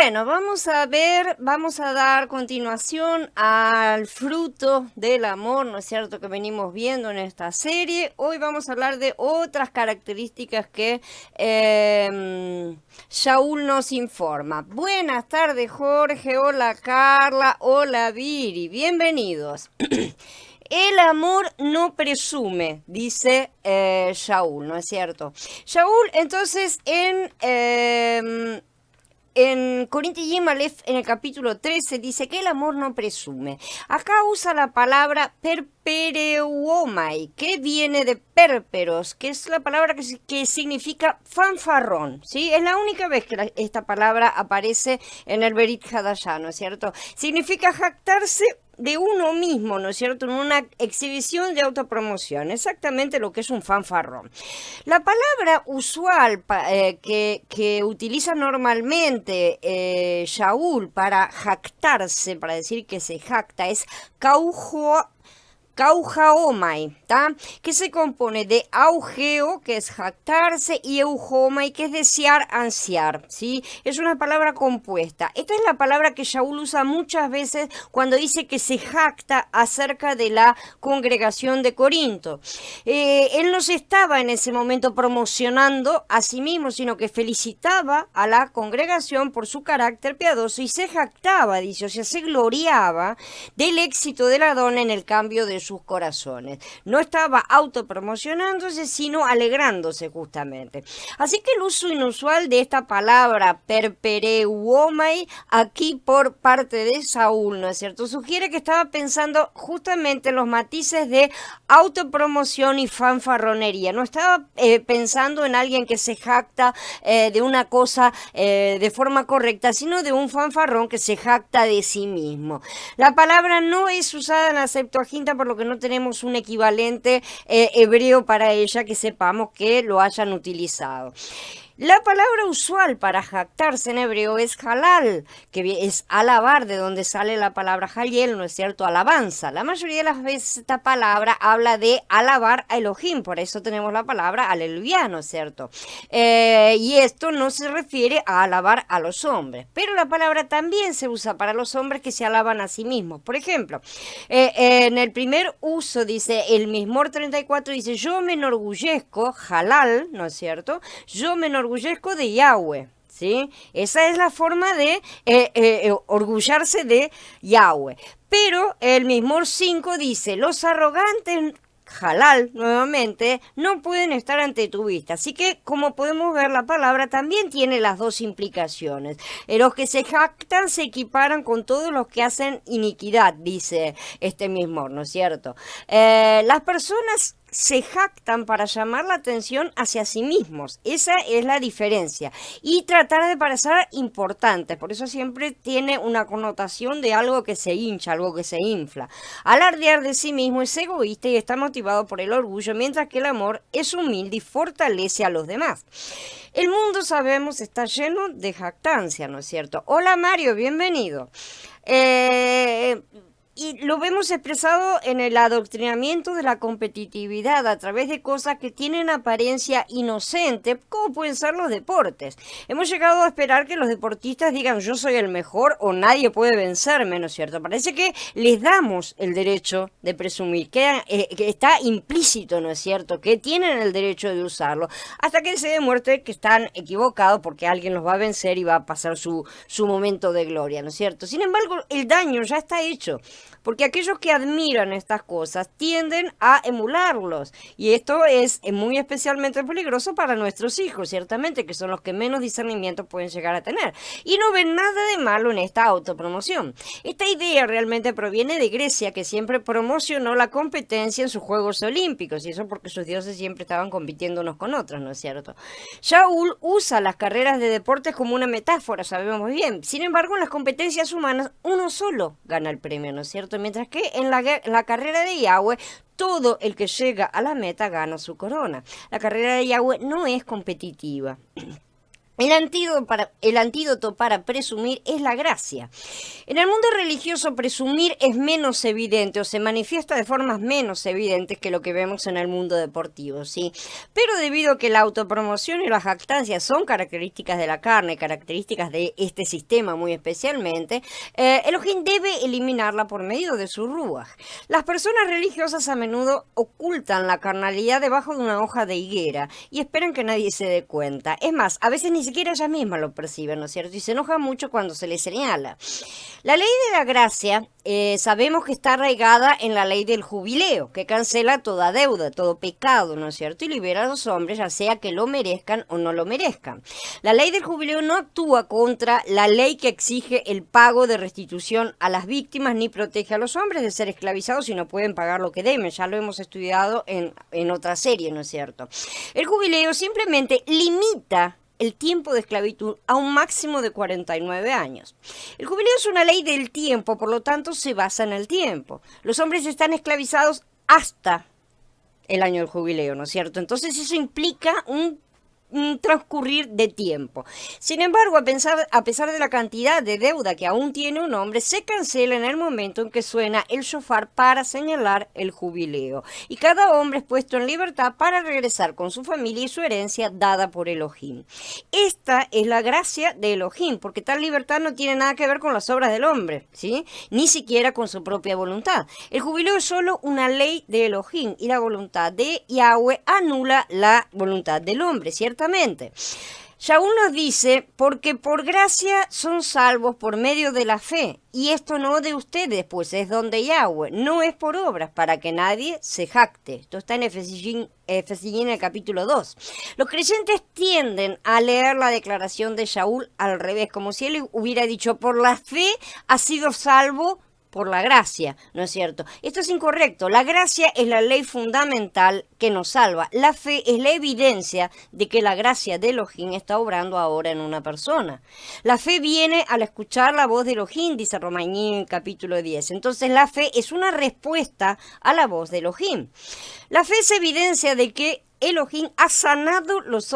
Bueno, vamos a dar continuación al fruto del amor, ¿no es cierto?, que venimos viendo en esta serie. Hoy vamos a hablar de otras características que Shaul nos informa. Buenas tardes, Jorge. Hola, Carla. Hola, Viri. Bienvenidos. El amor no presume, dice Shaul, ¿no es cierto? Shaul, entonces, en Corinti Yimalef, en el capítulo 13, dice que el amor no presume. Acá usa la palabra perpereuomai, que viene de pérperos, que es la palabra que significa fanfarrón, ¿sí? Es la única vez que esta palabra aparece en el Berit Hadashah, ¿no es cierto? Significa jactarse de uno mismo, ¿no es cierto?, en una exhibición de autopromoción, exactamente lo que es un fanfarrón. La palabra usual que utiliza normalmente Shaul para jactarse, para decir que se jacta, es Kaujaomai, ¿tá? Que se compone de augeo, que es jactarse, y eujomai, que es desear, ansiar, ¿sí? Es una palabra compuesta. Esta es la palabra que Shaul usa muchas veces cuando dice que se jacta acerca de la congregación de Corinto. Él no se estaba en ese momento promocionando a sí mismo, sino que felicitaba a la congregación por su carácter piadoso y se jactaba, dice, o sea, se gloriaba del éxito de la dona en el cambio de sus corazones. No estaba autopromocionándose, sino alegrándose justamente. Así que el uso inusual de esta palabra perpereuomai aquí por parte de Saúl, ¿no es cierto?, sugiere que estaba pensando justamente en los matices de autopromoción y fanfarronería. No estaba pensando en alguien que se jacta de una cosa de forma correcta, sino de un fanfarrón que se jacta de sí mismo. La palabra no es usada en la Septuaginta, por lo que no tenemos un equivalente hebreo para ella que sepamos que lo hayan utilizado. La palabra usual para jactarse en hebreo es halal, que es alabar, de donde sale la palabra haliel, ¿no es cierto?, alabanza. La mayoría de las veces esta palabra habla de alabar a Elohim, por eso tenemos la palabra aleluya, ¿no es cierto? Y esto no se refiere a alabar a los hombres, pero la palabra también se usa para los hombres que se alaban a sí mismos. Por ejemplo, en el primer uso dice, el Mismor 34 dice, yo me enorgullezco, halal, ¿no es cierto?, yo me enorgullezco de Yahweh, ¿sí? Esa es la forma de orgullarse de Yahweh. Pero el Mismor 5 dice, los arrogantes, halal, nuevamente, no pueden estar ante tu vista. Así que, como podemos ver, la palabra también tiene las dos implicaciones. Los que se jactan se equiparan con todos los que hacen iniquidad, dice este Mismor, ¿no es cierto? Las personas se jactan para llamar la atención hacia sí mismos. Esa es la diferencia. Y tratar de parecer importantes. Por eso siempre tiene una connotación de algo que se hincha, algo que se infla. Alardear de sí mismo es egoísta y está motivado por el orgullo, mientras que el amor es humilde y fortalece a los demás. El mundo, sabemos, está lleno de jactancia, ¿no es cierto? Hola Mario, bienvenido. Y lo vemos expresado en el adoctrinamiento de la competitividad a través de cosas que tienen apariencia inocente, como pueden ser los deportes. Hemos llegado a esperar que los deportistas digan yo soy el mejor o nadie puede vencerme, ¿no es cierto? Parece que les damos el derecho de presumir, que está implícito, ¿no es cierto?, que tienen el derecho de usarlo, hasta que se demuestre que están equivocados porque alguien los va a vencer y va a pasar su momento de gloria, ¿no es cierto? Sin embargo, el daño ya está hecho. Porque aquellos que admiran estas cosas tienden a emularlos. Y esto es muy especialmente peligroso para nuestros hijos, ciertamente, que son los que menos discernimiento pueden llegar a tener. Y no ven nada de malo en esta autopromoción. Esta idea realmente proviene de Grecia, que siempre promocionó la competencia en sus Juegos Olímpicos. Y eso porque sus dioses siempre estaban compitiendo unos con otros, ¿no es cierto? Shaul usa las carreras de deportes como una metáfora, sabemos bien. Sin embargo, en las competencias humanas, uno solo gana el premio, ¿no es cierto? Mientras que en la carrera de Yahweh, todo el que llega a la meta gana su corona. La carrera de Yahweh no es competitiva. El antídoto para presumir es la gracia. En el mundo religioso, presumir es menos evidente o se manifiesta de formas menos evidentes que lo que vemos en el mundo deportivo, ¿sí? Pero debido a que la autopromoción y la jactancia son características de la carne, características de este sistema muy especialmente, Elohim debe eliminarla por medio de su ruaj. Las personas religiosas a menudo ocultan la carnalidad debajo de una hoja de higuera y esperan que nadie se dé cuenta. Es más, a veces ni siquiera ellas mismas lo perciben, ¿no es cierto? Y se enoja mucho cuando se les señala. La ley de la gracia sabemos que está arraigada en la ley del jubileo, que cancela toda deuda, todo pecado, ¿no es cierto? Y libera a los hombres, ya sea que lo merezcan o no lo merezcan. La ley del jubileo no actúa contra la ley que exige el pago de restitución a las víctimas, ni protege a los hombres de ser esclavizados si no pueden pagar lo que deben. Ya lo hemos estudiado en otra serie, ¿no es cierto? El jubileo simplemente limita el tiempo de esclavitud a un máximo de 49 años. El jubileo es una ley del tiempo, por lo tanto se basa en el tiempo. Los hombres están esclavizados hasta el año del jubileo, ¿no es cierto? Entonces eso implica un transcurrir de tiempo. Sin embargo, a pesar de la cantidad de deuda que aún tiene un hombre, se cancela en el momento en que suena el shofar para señalar el jubileo. Y cada hombre es puesto en libertad para regresar con su familia y su herencia dada por Elohim. Esta es la gracia de Elohim, porque tal libertad no tiene nada que ver con las obras del hombre, ¿sí? Ni siquiera con su propia voluntad. El jubileo es solo una ley de Elohim y la voluntad de Yahweh anula la voluntad del hombre, ¿cierto? Shaul nos dice, porque por gracia son salvos por medio de la fe, y esto no de ustedes, pues es don de Yahweh, no es por obras, para que nadie se jacte. Esto está en Efesín en el capítulo 2. Los creyentes tienden a leer la declaración de Shaul al revés, como si él hubiera dicho, por la fe ha sido salvo por la gracia, ¿no es cierto? Esto es incorrecto. La gracia es la ley fundamental que nos salva. La fe es la evidencia de que la gracia de Elohim está obrando ahora en una persona. La fe viene al escuchar la voz de Elohim, dice Romaní en el capítulo 10. Entonces la fe es una respuesta a la voz de Elohim. La fe es evidencia de que Elohim ha sanado los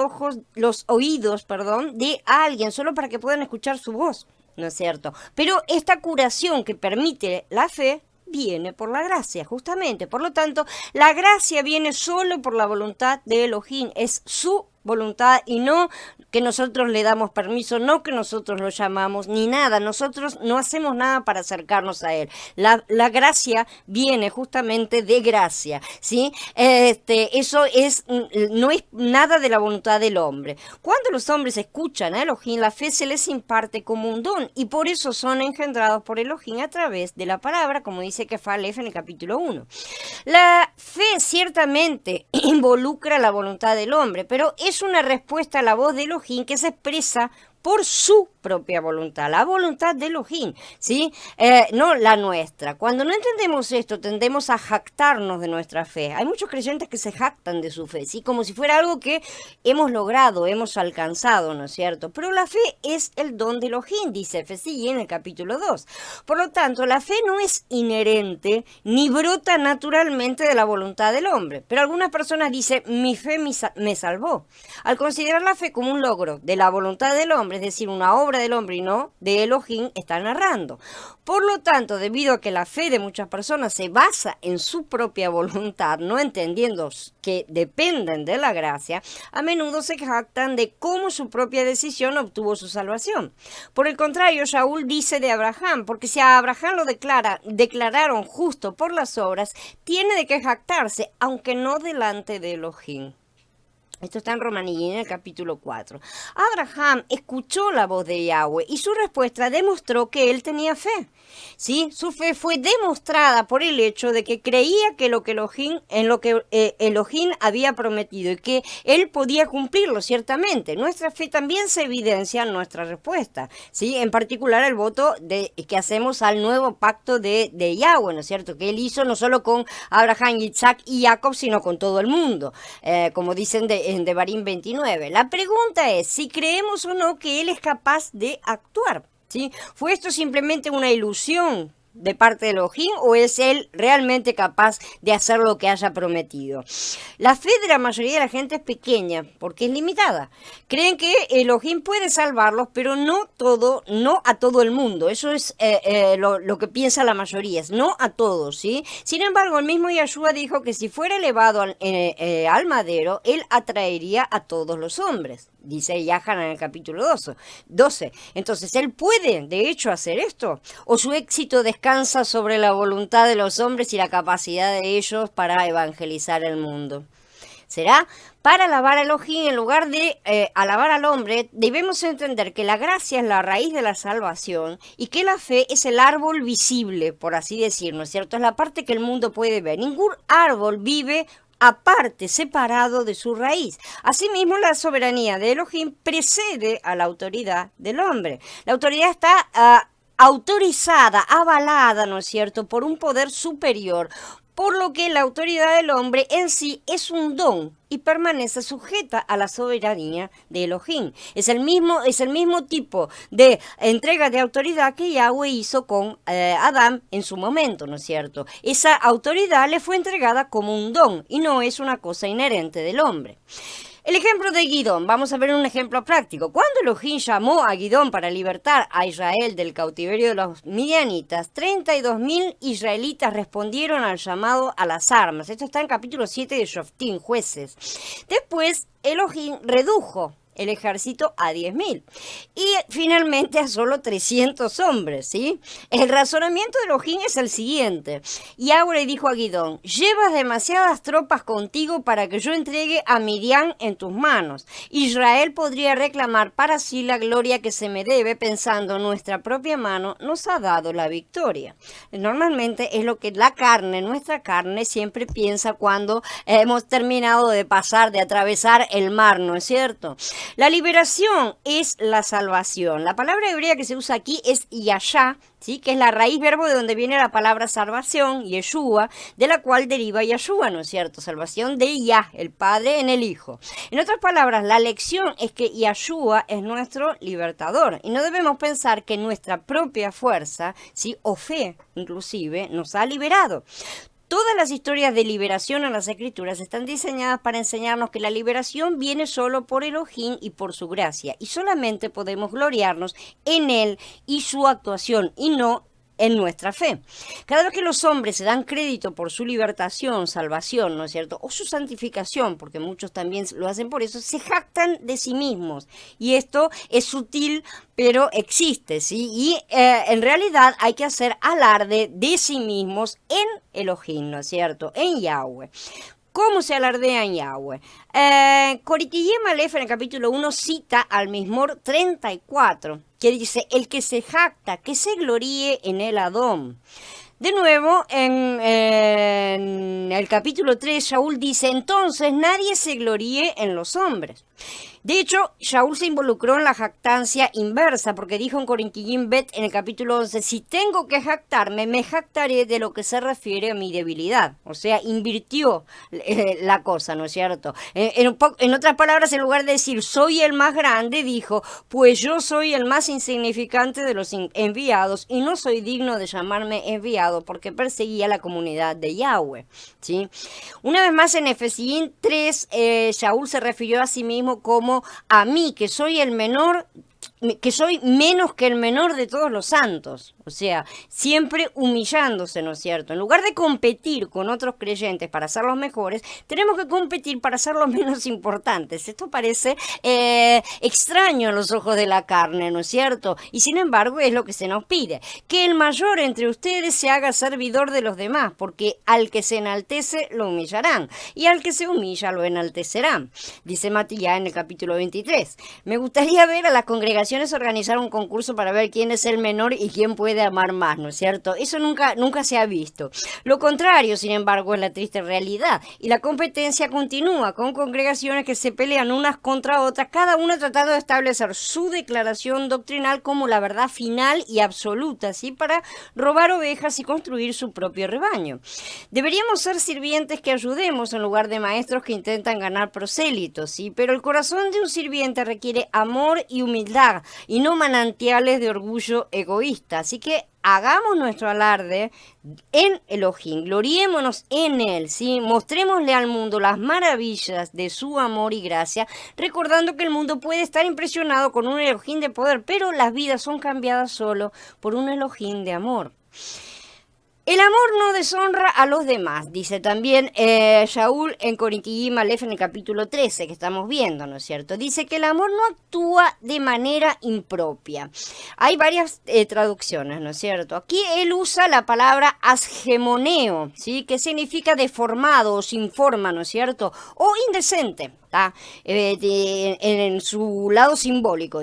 oídos, de alguien solo para que puedan escuchar su voz. ¿No es cierto? Pero esta curación que permite la fe viene por la gracia, justamente. Por lo tanto, la gracia viene solo por la voluntad de Elohim. Es su voluntad y no que nosotros le damos permiso, no que nosotros lo llamamos, ni nada. Nosotros no hacemos nada para acercarnos a Él. La gracia viene justamente de gracia, ¿sí? Eso no es nada de la voluntad del hombre. Cuando los hombres escuchan a Elohim, la fe se les imparte como un don y por eso son engendrados por Elohim a través de la palabra, como dice Kefalef en el capítulo 1. La fe ciertamente involucra la voluntad del hombre, pero es una respuesta a la voz de Elohim que se expresa por su propia voluntad, la voluntad de Elohim, ¿sí? No la nuestra. Cuando no entendemos esto, tendemos a jactarnos de nuestra fe. Hay muchos creyentes que se jactan de su fe, ¿sí? Como si fuera algo que hemos logrado, hemos alcanzado, ¿no es cierto? Pero la fe es el don de Elohim, dice Efesí en el capítulo 2. Por lo tanto, la fe no es inherente ni brota naturalmente de la voluntad del hombre. Pero algunas personas dicen, mi fe me salvó. Al considerar la fe como un logro de la voluntad del hombre, es decir, una obra del hombre y no de Elohim, está narrando. Por lo tanto, debido a que la fe de muchas personas se basa en su propia voluntad, no entendiendo que dependen de la gracia, a menudo se jactan de cómo su propia decisión obtuvo su salvación. Por el contrario, Shaul dice de Abraham, porque si a Abraham lo declararon justo por las obras, tiene de qué jactarse, aunque no delante de Elohim. Esto está en Romaní, en el capítulo 4. Abraham escuchó la voz de Yahweh y su respuesta demostró que él tenía fe. ¿Sí? Su fe fue demostrada por el hecho de que creía que Elohim había prometido y que él podía cumplirlo, ciertamente. Nuestra fe también se evidencia en nuestra respuesta, ¿sí? En particular el voto que hacemos al nuevo pacto de Yahweh, ¿no es cierto? Que él hizo no solo con Abraham, Isaac y Jacob, sino con todo el mundo, como dicen en Devarim 29. La pregunta es si creemos o no que él es capaz de actuar, ¿sí? ¿Fue esto simplemente una ilusión de parte de Elohim o es él realmente capaz de hacer lo que haya prometido? La fe de la mayoría de la gente es pequeña porque es limitada. Creen que Elohim puede salvarlos, pero no a todo el mundo. Eso es lo que piensa la mayoría, es no a todos, ¿sí? Sin embargo, el mismo Yahshua dijo que si fuera elevado al madero, él atraería a todos los hombres. Dice Yahan en el capítulo 12. Entonces, ¿él puede, de hecho, hacer esto? ¿O su éxito descansa sobre la voluntad de los hombres y la capacidad de ellos para evangelizar el mundo? ¿Será? Para alabar a Elohim, en lugar de alabar al hombre, debemos entender que la gracia es la raíz de la salvación y que la fe es el árbol visible, por así decirlo, ¿no es cierto? Es la parte que el mundo puede ver. Ningún árbol vive aparte, separado de su raíz. Asimismo, la soberanía de Elohim precede a la autoridad del hombre. La autoridad está autorizada, avalada, ¿no es cierto?, por un poder superior, por lo que la autoridad del hombre en sí es un don y permanece sujeta a la soberanía de Elohim. Es el mismo tipo de entrega de autoridad que Yahweh hizo con Adán en su momento, ¿no es cierto? Esa autoridad le fue entregada como un don y no es una cosa inherente del hombre. El ejemplo de Gidón, vamos a ver un ejemplo práctico. Cuando Elohim llamó a Gidón para libertar a Israel del cautiverio de los midianitas, 32.000 israelitas respondieron al llamado a las armas. Esto está en capítulo 7 de Shoftim, Jueces. Después, Elohim redujo el ejército a 10.000 y finalmente a solo 300 hombres, ¿sí? El razonamiento de Elohim es el siguiente. Yahweh dijo a Gidón: llevas demasiadas tropas contigo para que yo entregue a Midian en tus manos. Israel podría reclamar para sí la gloria que se me debe, pensando: nuestra propia mano nos ha dado la victoria. Normalmente es lo que nuestra carne siempre piensa cuando hemos terminado de atravesar el mar, ¿no es cierto? La liberación es la salvación. La palabra hebrea que se usa aquí es yashá, ¿sí?, que es la raíz verbo de donde viene la palabra salvación, Yeshua, de la cual deriva Yahshua, ¿no es cierto? Salvación de Yah, el Padre en el Hijo. En otras palabras, la lección es que Yahshua es nuestro libertador y no debemos pensar que nuestra propia fuerza, ¿sí?, o fe inclusive, nos ha liberado. Todas las historias de liberación en las Escrituras están diseñadas para enseñarnos que la liberación viene solo por Elohim y por su gracia, y solamente podemos gloriarnos en él y su actuación, y no en nuestra fe. Cada vez que los hombres se dan crédito por su libertación, salvación, ¿no es cierto?, o su santificación, porque muchos también lo hacen por eso, se jactan de sí mismos. Y esto es sutil, pero existe, ¿sí? Y en realidad hay que hacer alarde de sí mismos en Elohim, ¿no es cierto?, en Yahweh. ¿Cómo se alardea en Yahweh? Corikiyem Aleph en el capítulo 1 cita al Mizmor 34, que dice: el que se jacta, que se gloríe en el Adón. De nuevo, en el capítulo 3, Shaul dice: entonces nadie se gloríe en los hombres. De hecho, Shaul se involucró en la jactancia inversa, porque dijo en Corikiyem Bet en el capítulo 11: si tengo que jactarme, me jactaré de lo que se refiere a mi debilidad. O sea, invirtió la cosa, ¿no es cierto? En otras palabras, en lugar de decir soy el más grande, dijo: pues yo soy el más insignificante de los enviados y no soy digno de llamarme enviado, porque perseguía a la comunidad de Yahweh, ¿sí? Una vez más, en Efesín 3, Shaul se refirió a sí mismo como: a mí, que soy el menor, que soy menos que el menor de todos los santos. O sea, siempre humillándose, ¿no es cierto? En lugar de competir con otros creyentes para ser los mejores, tenemos que competir para ser los menos importantes. Esto parece extraño a los ojos de la carne, ¿no es cierto? Y sin embargo es lo que se nos pide: que el mayor entre ustedes se haga servidor de los demás, porque al que se enaltece lo humillarán, y al que se humilla lo enaltecerán. Dice Matías en el capítulo 23. Me gustaría ver a las congregaciones organizar un concurso para ver quién es el menor y quién puede amar más, ¿no es cierto? Eso nunca se ha visto. Lo contrario, sin embargo, es la triste realidad, y la competencia continúa con congregaciones que se pelean unas contra otras, cada una tratando de establecer su declaración doctrinal como la verdad final y absoluta, ¿sí?, para robar ovejas y construir su propio rebaño. Deberíamos ser sirvientes que ayudemos en lugar de maestros que intentan ganar prosélitos, ¿sí? Pero el corazón de un sirviente requiere amor y humildad y no manantiales de orgullo egoísta. Así que hagamos nuestro alarde en Elohim, gloriémonos en Él, ¿sí? Mostrémosle al mundo las maravillas de su amor y gracia, recordando que el mundo puede estar impresionado con un Elohim de poder, pero las vidas son cambiadas solo por un Elohim de amor. El amor no deshonra a los demás, dice también Shaul en Corintiim Aleph en el capítulo 13 que estamos viendo, ¿no es cierto? Dice que el amor no actúa de manera impropia. Hay varias traducciones, ¿no es cierto? Aquí él usa la palabra asgemoneo, ¿sí? Que significa deformado o sin forma, ¿no es cierto? O indecente, ¿tá? En su lado simbólico,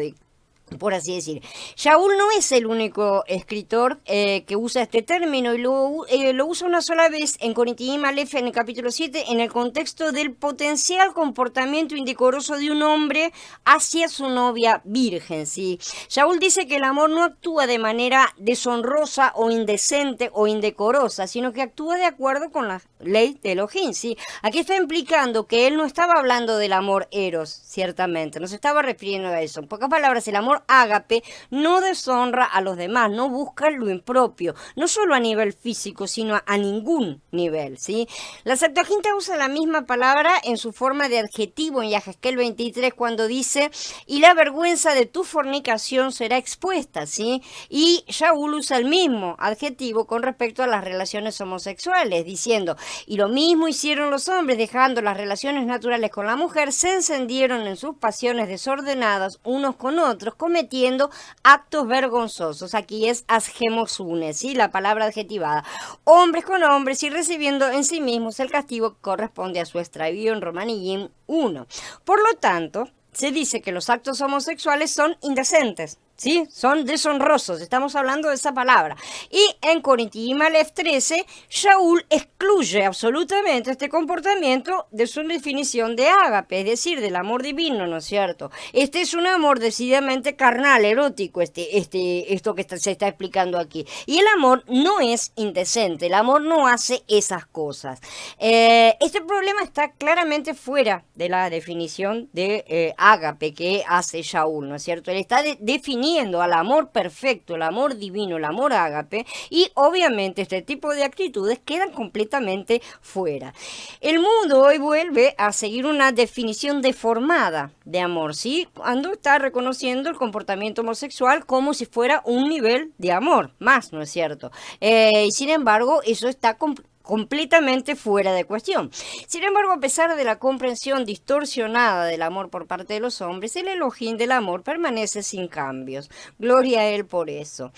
por así decir. Shaul no es el único escritor que usa este término y lo usa una sola vez en Corintiim Aleph en el capítulo 7 en el contexto del potencial comportamiento indecoroso de un hombre hacia su novia virgen, ¿sí? Shaul dice que el amor no actúa de manera deshonrosa o indecente o indecorosa, sino que actúa de acuerdo con la ley de Elohim, ¿sí? Aquí está implicando que él no estaba hablando del amor eros, ciertamente, no se estaba refiriendo a eso. En pocas palabras, el amor ágape no deshonra a los demás, no busca lo impropio, no solo a nivel físico, sino a ningún nivel, ¿sí? La Septuaginta usa la misma palabra en su forma de adjetivo en Yahezkel 23 cuando dice, y la vergüenza de tu fornicación será expuesta, ¿sí? Y Shaul usa el mismo adjetivo con respecto a las relaciones homosexuales, diciendo, y lo mismo hicieron los hombres, dejando las relaciones naturales con la mujer, se encendieron en sus pasiones desordenadas unos con otros, cometiendo actos vergonzosos. Aquí es asgemosune, ¿sí? La palabra adjetivada. Hombres con hombres y recibiendo en sí mismos el castigo que corresponde a su extravío en Romaniyim 1. Por lo tanto, se dice que los actos homosexuales son indecentes, ¿sí? Son deshonrosos, estamos hablando de esa palabra. Y en Corintiim Aleph 13, Shaul excluye absolutamente este comportamiento de su definición de ágape, es decir, del amor divino, ¿no es cierto? Este es un amor decididamente carnal, erótico, esto que se está explicando aquí. Y el amor no es indecente, el amor no hace esas cosas. Este problema está claramente fuera de la definición de ágape que hace Shaul, ¿no es cierto? Él está definiendo al amor perfecto, el amor divino, el amor ágape, y obviamente este tipo de actitudes quedan completamente fuera. El mundo hoy vuelve a seguir una definición deformada de amor, ¿sí? Cuando está reconociendo el comportamiento homosexual como si fuera un nivel de amor, más, ¿no es cierto? Y sin embargo, eso está completamente fuera de cuestión. Sin embargo, a pesar de la comprensión distorsionada del amor por parte de los hombres, el Elohim del amor permanece sin cambios. Gloria a él por eso.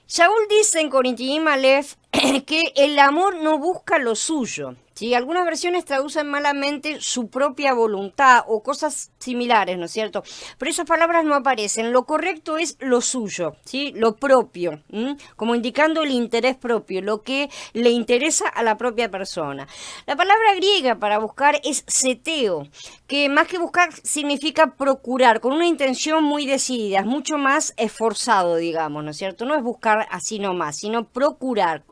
Shaul dice en Corintiim Aleph que el amor no busca lo suyo, ¿sí? Algunas versiones traducen malamente su propia voluntad o cosas similares, ¿no es cierto? Pero esas palabras no aparecen. Lo correcto es lo suyo, ¿sí? Lo propio, como indicando el interés propio, lo que le interesa a la propia persona. La palabra griega para buscar es seteo, que más que buscar significa procurar, con una intención muy decidida, es mucho más esforzado, digamos, ¿no es cierto? No es buscar así nomás, sino procurar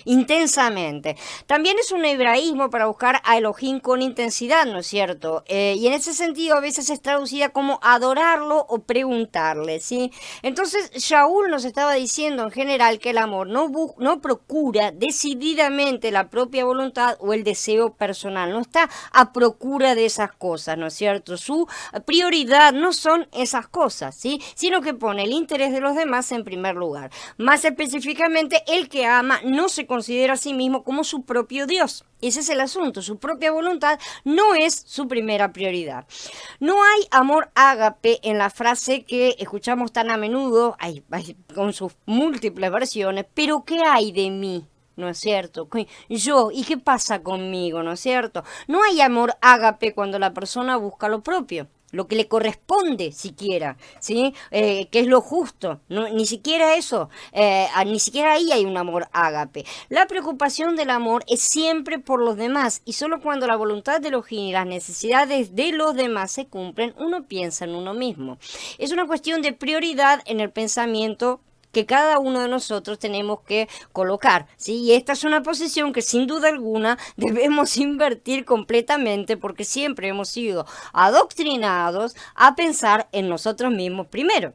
intensamente. También es un hebraísmo para buscar a Elohim con intensidad, ¿no es cierto? Y en ese sentido a veces es traducida como adorarlo o preguntarle, ¿sí? Entonces Shaul nos estaba diciendo en general que el amor no procura decididamente la propia voluntad o el deseo personal, no está a procura de esas cosas, ¿no es cierto? Su prioridad no son esas cosas, ¿sí? Sino que pone el interés de los demás en primer lugar. Más específicamente, el que ama no se considera a sí mismo como su propio Dios. Ese es el asunto, su propia voluntad no es su primera prioridad. No hay amor ágape en la frase que escuchamos tan a menudo, con sus múltiples versiones, pero ¿qué hay de mí? ¿No es cierto? Yo, ¿y qué pasa conmigo? ¿No es cierto? No hay amor ágape cuando la persona busca lo propio, lo que le corresponde siquiera, ¿sí? Que es lo justo, no, ni siquiera eso, ni siquiera ahí hay un amor ágape. La preocupación del amor es siempre por los demás, y solo cuando la voluntad de Elohim y las necesidades de los demás se cumplen, uno piensa en uno mismo. Es una cuestión de prioridad en el pensamiento que cada uno de nosotros tenemos que colocar, ¿sí? Y esta es una posición que sin duda alguna debemos invertir completamente porque siempre hemos sido adoctrinados a pensar en nosotros mismos primero.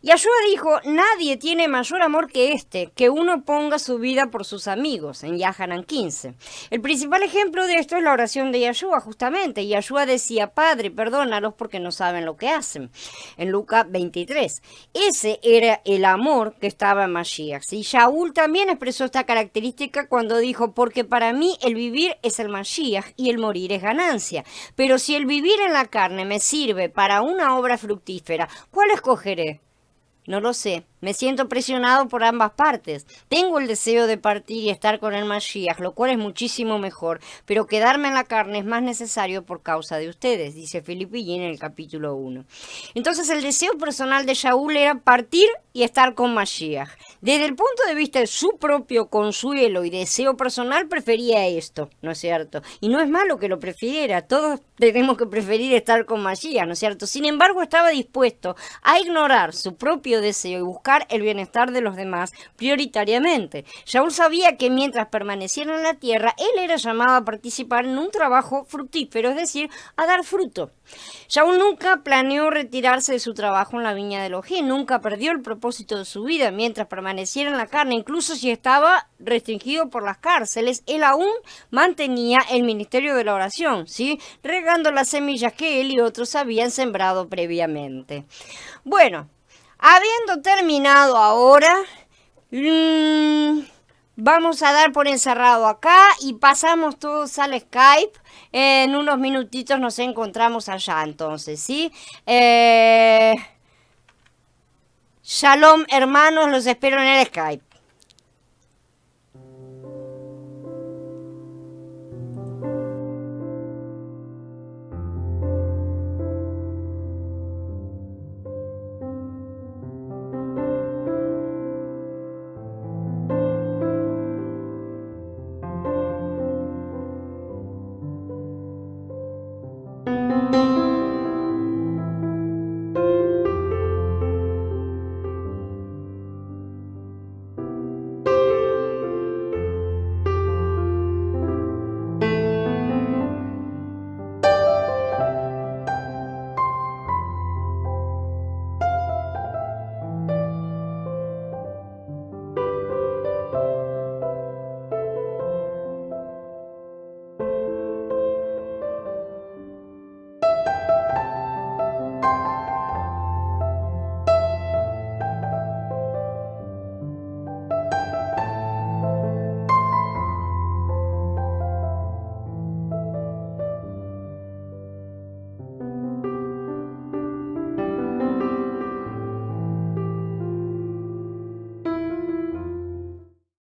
Yahshua dijo, nadie tiene mayor amor que este, que uno ponga su vida por sus amigos, en Yahanan 15. El principal ejemplo de esto es la oración de Yahshua, justamente. Yahshua decía, Padre, perdónalos porque no saben lo que hacen, en Lucas 23. Ese era el amor que estaba en Mashiach. ¿Sí? Shaul también expresó esta característica cuando dijo, porque para mí el vivir es el Mashiach y el morir es ganancia. Pero si el vivir en la carne me sirve para una obra fructífera, ¿cuál escogeré? No lo sé, me siento presionado por ambas partes. Tengo el deseo de partir y estar con el Mashiach, lo cual es muchísimo mejor, pero quedarme en la carne es más necesario por causa de ustedes, dice Filipillín en el capítulo 1. Entonces el deseo personal de Shaul era partir y estar con Mashiach. Desde el punto de vista de su propio consuelo y deseo personal, prefería esto, ¿no es cierto? Y no es malo que lo prefiriera, todos tenemos que preferir estar con Mashiach, ¿no es cierto? Sin embargo, estaba dispuesto a ignorar su propio deseo y buscar el bienestar de los demás prioritariamente. Shaul sabía que mientras permaneciera en la tierra, él era llamado a participar en un trabajo fructífero, es decir, a dar fruto. Shaul nunca planeó retirarse de su trabajo en la viña de Elohim, nunca perdió el propósito de su vida mientras permaneciera en la carne, incluso si estaba restringido por las cárceles, él aún mantenía el ministerio de la oración, ¿sí? Regando las semillas que él y otros habían sembrado previamente. Bueno, habiendo terminado ahora, vamos a dar por encerrado acá y pasamos todos al Skype. En unos minutitos nos encontramos allá entonces, ¿sí? Shalom hermanos, los espero en el Skype.